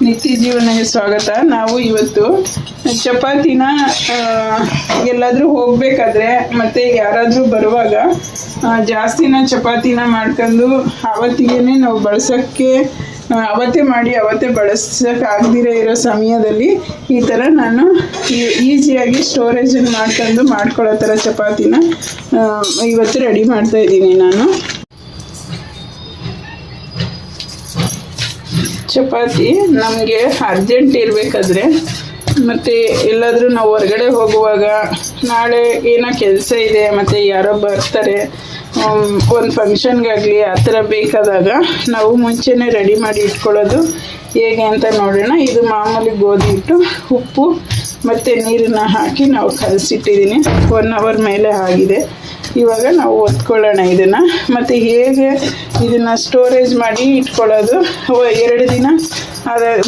ನಿತ್ಯ ಜೀವನಕ್ಕೆ ಸ್ವಾಗತ. ನಾವು ಇವತ್ತು ಚಪಾತಿನ ಎಲ್ಲಾದರೂ ಹೋಗಬೇಕಾದ್ರೆ ಮತ್ತು ಯಾರಾದರೂ ಬರುವಾಗ ಜಾಸ್ತಿನ ಚಪಾತಿನ ಮಾಡ್ಕೊಂಡು ಅವತ್ತಿಗೇ ನಾವು ಬಳಸೋಕ್ಕೆ ಅವತ್ತೇ ಮಾಡಿ ಅವತ್ತೇ ಬಳಸೋಕ್ಕಾಗದಿರೋ ಇರೋ ಸಮಯದಲ್ಲಿ ಈ ಥರ ನಾನು ಈಸಿಯಾಗಿ ಸ್ಟೋರೇಜನ್ನು ಮಾಡ್ಕೊಳ್ಳೋ ಥರ ಚಪಾತಿನ ಇವತ್ತು ರೆಡಿ ಮಾಡ್ತಾಯಿದ್ದೀನಿ ನಾನು. ಚಪಾತಿ ನಮಗೆ ಅರ್ಜೆಂಟ್ ಇರಬೇಕಾದ್ರೆ ಮತ್ತು ಎಲ್ಲಾದರೂ ನಾವು ಹೊರಗಡೆ ಹೋಗುವಾಗ ನಾಳೆ ಏನೋ ಕೆಲಸ ಇದೆ ಮತ್ತು ಯಾರೋ ಬರ್ತಾರೆ ಒಂದು ಫಂಕ್ಷನ್ಗಾಗಲಿ ಆ ಥರ ಬೇಕಾದಾಗ ನಾವು ಮುಂಚೆನೇ ರೆಡಿ ಮಾಡಿ ಇಟ್ಕೊಳ್ಳೋದು ಹೇಗೆ ಅಂತ ನೋಡೋಣ. ಇದು ಮಾಮೂಲಿ ಗೋಧಿ ಹಿಟ್ಟು, ಉಪ್ಪು ಮತ್ತು ನೀರನ್ನು ಹಾಕಿ ನಾವು ಕಲಸಿಟ್ಟಿದ್ದೀನಿ. 1 ಅವರ್ ಮೇಲೆ ಆಗಿದೆ. ಇವಾಗ ನಾವು ಒತ್ಕೊಳ್ಳೋಣ ಇದನ್ನು. ಮತ್ತು ಹೇಗೆ ಇದನ್ನು ಸ್ಟೋರೇಜ್ ಮಾಡಿ ಇಟ್ಕೊಳ್ಳೋದು, 2 ದಿನ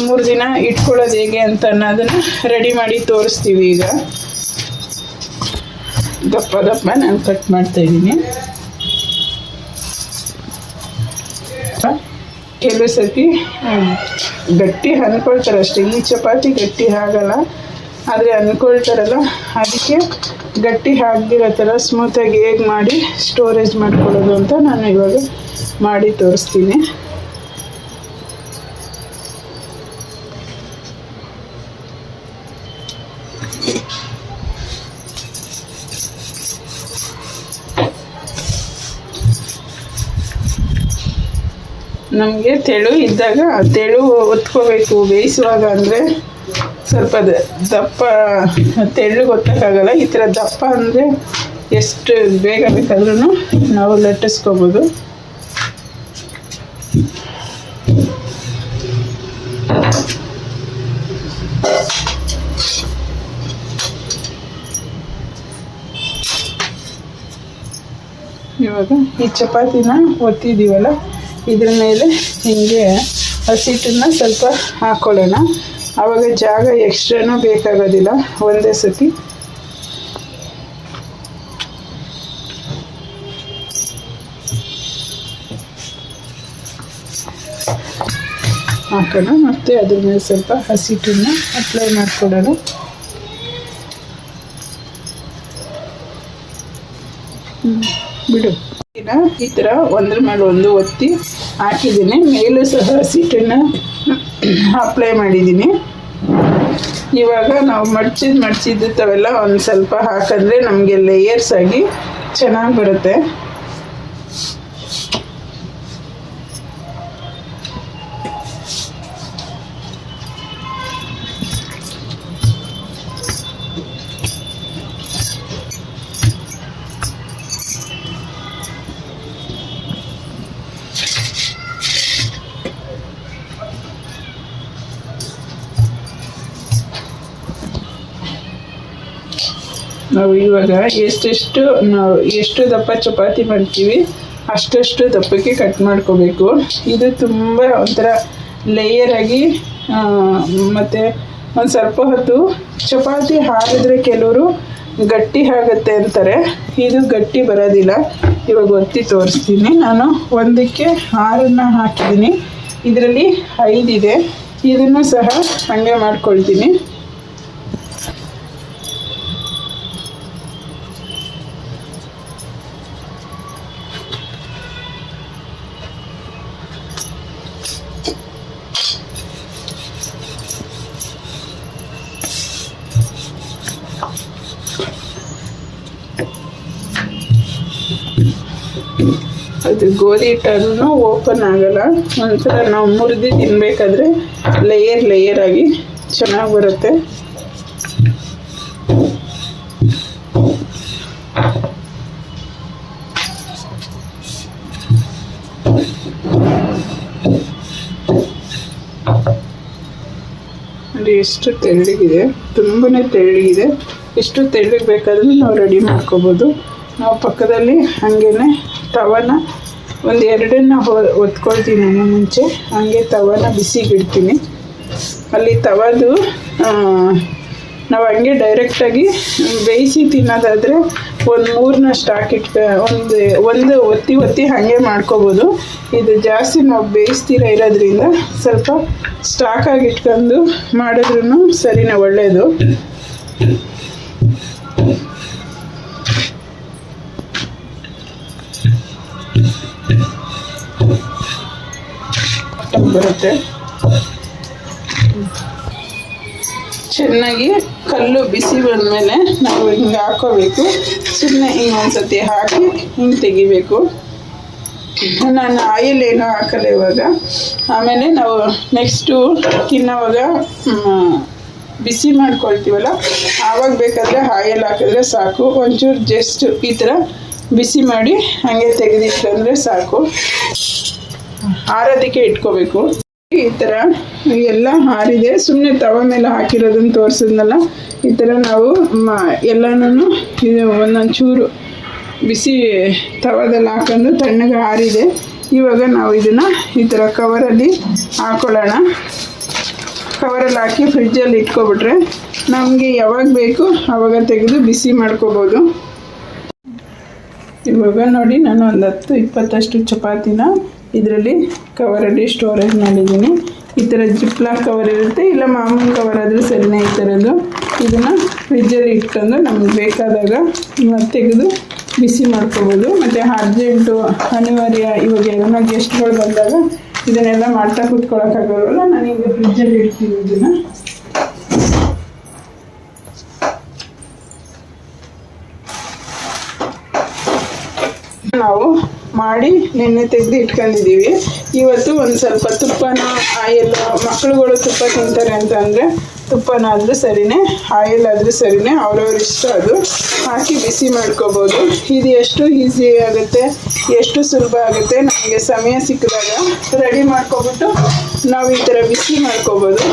3 ದಿನ ಇಟ್ಕೊಳ್ಳೋದು ಹೇಗೆ ಅಂತ ಅನ್ನೋದನ್ನು ರೆಡಿ ಮಾಡಿ ತೋರಿಸ್ತೀವಿ. ಈಗ ದಪ್ಪ ನಾನು ಕಟ್ ಮಾಡ್ತಾಯಿದ್ದೀನಿ. ಕೆಲವು ಸರ್ತಿ ಗಟ್ಟಿ ಅಂದ್ಕೊಳ್ತಾರೆ ಅಷ್ಟೇ. ಈ ಚಪಾತಿ ಗಟ್ಟಿ ಆಗಲ್ಲ, ಆದರೆ ಅಂದ್ಕೊಳ್ತಾರಲ್ಲ ಅದಕ್ಕೆ ಗಟ್ಟಿ ಆಗದಿರೋ ಥರ ಸ್ಮೂತಾಗಿ ಹೇಗೆ ಮಾಡಿ ಸ್ಟೋರೇಜ್ ಮಾಡ್ಕೊಳ್ಳೋದು ಅಂತ ನಾನು ಇವಾಗ ಮಾಡಿ ತೋರಿಸ್ತೀನಿ. ನಮಗೆ ತೆಳು ಇದ್ದಾಗ ತೆಳು ಒತ್ಕೋಬೇಕು ಬೇಯಿಸುವಾಗ. ಅಂದರೆ ಸ್ವಲ್ಪ ದಪ್ಪ ತೆಳ್ಳಗೆ ಒತ್ತಕ್ಕಾಗಲ್ಲ. ಈ ಥರ ದಪ್ಪ ಅಂದರೆ ಎಷ್ಟು ಬೇಗ ಬೇಕಾದ್ರೂ ನಾವು ಲಟ್ಟಿಸ್ಕೋಬೋದು. ಇವಾಗ ಈ ಚಪಾತಿನ ಒತ್ತಿದ್ದೀವಲ್ಲ, ಇದ್ರ ಮೇಲೆ ಹೀಗೆ ಹಸಿಟ್ಟನ್ನು ಸ್ವಲ್ಪ ಹಾಕ್ಕೊಳ್ಳೋಣ. ಆವಾಗ ಜಾಗ ಎಕ್ಸ್ಟ್ರಾನೂ ಬೇಕಾಗೋದಿಲ್ಲ. ಒಂದೇ ಸತಿ ಹಾಕೋಣ. ಮತ್ತು ಅದ್ರ ಮೇಲೆ ಸ್ವಲ್ಪ ಹಸಿಟ್ಟನ್ನು ಅಪ್ಲೈ ಮಾಡ್ಕೊಳ್ಳೋಣ. ಬಿಡು. ಈ ಥರ ಒಂದ್ರ ಮೇಲೆ ಒಂದು ಒತ್ತಿ ಹಾಕಿದ್ದೀನಿ. ಮೇಲೂ ಸಹ ಹಸಿಟ್ಟನ್ನು ಅಪ್ಲೈ ಮಾಡಿದ್ದೀನಿ. ಇವಾಗ ನಾವು ಮಡ್ಚಿದ್ದವೆಲ್ಲ ಒಂದು ಸ್ವಲ್ಪ ಹಾಕಿದ್ರೆ ನಮಗೆ ಲೇಯರ್ಸ್ ಆಗಿ ಚೆನ್ನಾಗಿ ಬರುತ್ತೆ. ನಾವು ಇವಾಗ ಎಷ್ಟು ದಪ್ಪ ಚಪಾತಿ ಮಾಡ್ತೀವಿ ಅಷ್ಟು ದಪ್ಪಕ್ಕೆ ಕಟ್ ಮಾಡ್ಕೋಬೇಕು. ಇದು ತುಂಬ ಒಂಥರ ಲೇಯರಾಗಿ ಮತ್ತು ಒಂದು ಸ್ವಲ್ಪ ಹೊತ್ತು ಚಪಾತಿ ಹಾಕಿದ್ರೆ ಕೆಲವರು ಗಟ್ಟಿ ಆಗುತ್ತೆ ಅಂತಾರೆ. ಇದು ಗಟ್ಟಿ ಬರೋದಿಲ್ಲ. ಇವಾಗ ಒತ್ತಿ ತೋರಿಸ್ತೀನಿ. ನಾನು ಒಂದಕ್ಕೆ 6 ಹಾಕಿದ್ದೀನಿ. ಇದರಲ್ಲಿ 5 ಇದೆ. ಇದನ್ನು ಸಹ ಹಂಗೆ ಮಾಡ್ಕೊಳ್ತೀನಿ. ಅದು ಗೋಧಿ ಹಿಟ್ಟನ್ನು ಓಪನ್ ಆಗಲ್ಲ. ಒಂಥರ ನಾವು ಮುರಿದು ತಿನ್ನಬೇಕಾದ್ರೆ ಲೇಯರ್ ಆಗಿ ಚೆನ್ನಾಗಿ ಬರುತ್ತೆ. ನೋಡಿ ಎಷ್ಟು ತೆಳ್ಳಗಿದೆ, ತುಂಬಾ ತೆಳ್ಳಗಿದೆ. ಎಷ್ಟು ತೆಳ್ಳಗೆ ಬೇಕಾದ್ರೂ ನಾವು ರೆಡಿ ಮಾಡ್ಕೋಬೋದು. ನಾವು ಪಕ್ಕದಲ್ಲಿ ಹಾಗೇನೆ ತವನ ಒಂದು 2 ಒತ್ಕೊಳ್ತೀನಿ. ನಾನು ಮುಂಚೆ ಹಾಗೆ ತವನ ಬಿಸಿಗಿಡ್ತೀನಿ. ಅಲ್ಲಿ ತವದು ನಾವು ಹಂಗೆ ಡೈರೆಕ್ಟಾಗಿ ಬೇಯಿಸಿ ತಿನ್ನೋದಾದರೆ ಒಂದು 3ನಷ್ಟು ಹಾಕಿಟ್ಕೊ ಒಂದು ಒತ್ತಿ ಹಾಗೆ ಮಾಡ್ಕೋಬೋದು. ಇದು ಜಾಸ್ತಿ ನಾವು ಬೇಯಿಸ್ತೀರ ಇರೋದ್ರಿಂದ ಸ್ವಲ್ಪ ಸ್ಟಾಕಾಗಿ ಇಟ್ಕೊಂಡು ಮಾಡಿದ್ರೂ ಸರಿನೇ ಒಳ್ಳೆಯದು. ಬರುತ್ತೆ ಚೆನ್ನಾಗಿ ಕಲ್ಲು ಬಿಸಿ ಬಂದಮೇಲೆ ನಾವು ಹಿಂಗೆ ಹಾಕೋಬೇಕು. ಸುಮ್ಮನೆ ಹಿಂಗೆ ಒಂದ್ಸತಿ ಹಾಕಿ ಹಿಂಗೆ ತೆಗಿಬೇಕು. ನಾನು ಆಯಿಲ್ ಏನೂ ಹಾಕಲ್ಲ ಇವಾಗ. ಆಮೇಲೆ ನಾವು ನೆಕ್ಸ್ಟು ತಿನ್ನೋವಾಗ ಬಿಸಿ ಮಾಡ್ಕೊಳ್ತೀವಲ್ಲ ಆವಾಗ ಬೇಕಾದರೆ ಆಯಿಲ್ ಹಾಕಿದ್ರೆ ಸಾಕು. ಒಂಚೂರು ಜಸ್ಟ್ ಈ ಥರ ಬಿಸಿ ಮಾಡಿ ಹಾಗೆ ತೆಗೆದಿಟ್ಕೊಂಡ್ರೆ ಸಾಕು. ಆರೋದಕ್ಕೆ ಇಟ್ಕೋಬೇಕು. ಈ ಥರ ಎಲ್ಲ ಆರಿದೆ. ಸುಮ್ಮನೆ ತವ ಮೇಲೆ ಹಾಕಿರೋದನ್ನು ತೋರಿಸಿದ್ನಲ್ಲ, ಈ ಥರ ನಾವು ಎಲ್ಲನೂ ಇದು ಒಂದೊಂಚೂರು ಬಿಸಿ ತವದಲ್ಲಿ ಹಾಕೊಂಡು ತಣ್ಣಗೆ ಆರಿದೆ. ಇವಾಗ ನಾವು ಇದನ್ನು ಈ ಥರ ಕವರಲ್ಲಿ ಹಾಕೊಳ್ಳೋಣ. ಕವರಲ್ಲಿ ಹಾಕಿ ಫ್ರಿಜ್ಜಲ್ಲಿ ಇಟ್ಕೊಬಿಟ್ರೆ ನಮಗೆ ಯಾವಾಗ ಬೇಕು ಆವಾಗ ತೆಗೆದು ಬಿಸಿ ಮಾಡ್ಕೋಬೋದು. ಇವಾಗ ನೋಡಿ ನಾನು ಒಂದು 10-20 ಚಪಾತಿನ ಇದರಲ್ಲಿ ಕವರಲ್ಲಿ ಸ್ಟೋರೇಜ್ ಮಾಡಿದ್ದೀನಿ. ಈ ಥರ ಜಿಪ್ಲಾಕ್ ಕವರ್ ಇರುತ್ತೆ, ಇಲ್ಲ ಮಾಮೂಲಿ ಕವರ್ ಆದರೂ ಸರಿನೇ ಈ ಥರದ್ದು. ಇದನ್ನು ಫ್ರಿಜ್ಜಲ್ಲಿ ಇಟ್ಕೊಂಡು ನಮಗೆ ಬೇಕಾದಾಗ ತೆಗೆದು ಬಿಸಿ ಮಾಡ್ಕೋಬೋದು. ಮತ್ತು ಅರ್ಜೆಂಟು ಅನಿವಾರ್ಯ ಇವಾಗ ಏನೋ ಗೆಸ್ಟ್ಗಳು ಬಂದಾಗ ಇದನ್ನೆಲ್ಲ ಮಾಡ್ತಾ ಕೂತ್ಕೊಳ್ಳೋಕ್ಕಾಗಲ್ಲ, ನಾನೀಗ ಫ್ರಿಜ್ಜಲ್ಲಿ ಇಡ್ತೀನಿ. ಇದನ್ನು ನಾವು ಮಾಡಿ ನೆನ್ನೆ ತೆಗೆದು ಇಟ್ಕೊಂಡಿದ್ದೀವಿ. ಇವತ್ತು ಒಂದು ಸ್ವಲ್ಪ ತುಪ್ಪನ ಆಯಿಲ್, ಮಕ್ಕಳುಗಳು ತುಪ್ಪ ತಿಂತಾರೆ ಅಂತ ಅಂದರೆ ತುಪ್ಪನಾದರೂ ಸರಿನೇ, ಆಯಿಲ್ ಆದರೂ ಸರಿನೇ, ಅವ್ರವ್ರ ಇಷ್ಟ. ಅದು ಹಾಕಿ ಬಿಸಿ ಮಾಡ್ಕೋಬೋದು. ಇದು ಎಷ್ಟು ಈಸಿ ಆಗುತ್ತೆ, ಎಷ್ಟು ಸುಲಭ ಆಗುತ್ತೆ. ನಮಗೆ ಸಮಯ ಸಿಕ್ಕಿದಾಗ ರೆಡಿ ಮಾಡ್ಕೊಬಿಟ್ಟು ನಾವು ಈ ಥರ ಬಿಸಿ ಮಾಡ್ಕೋಬೋದು.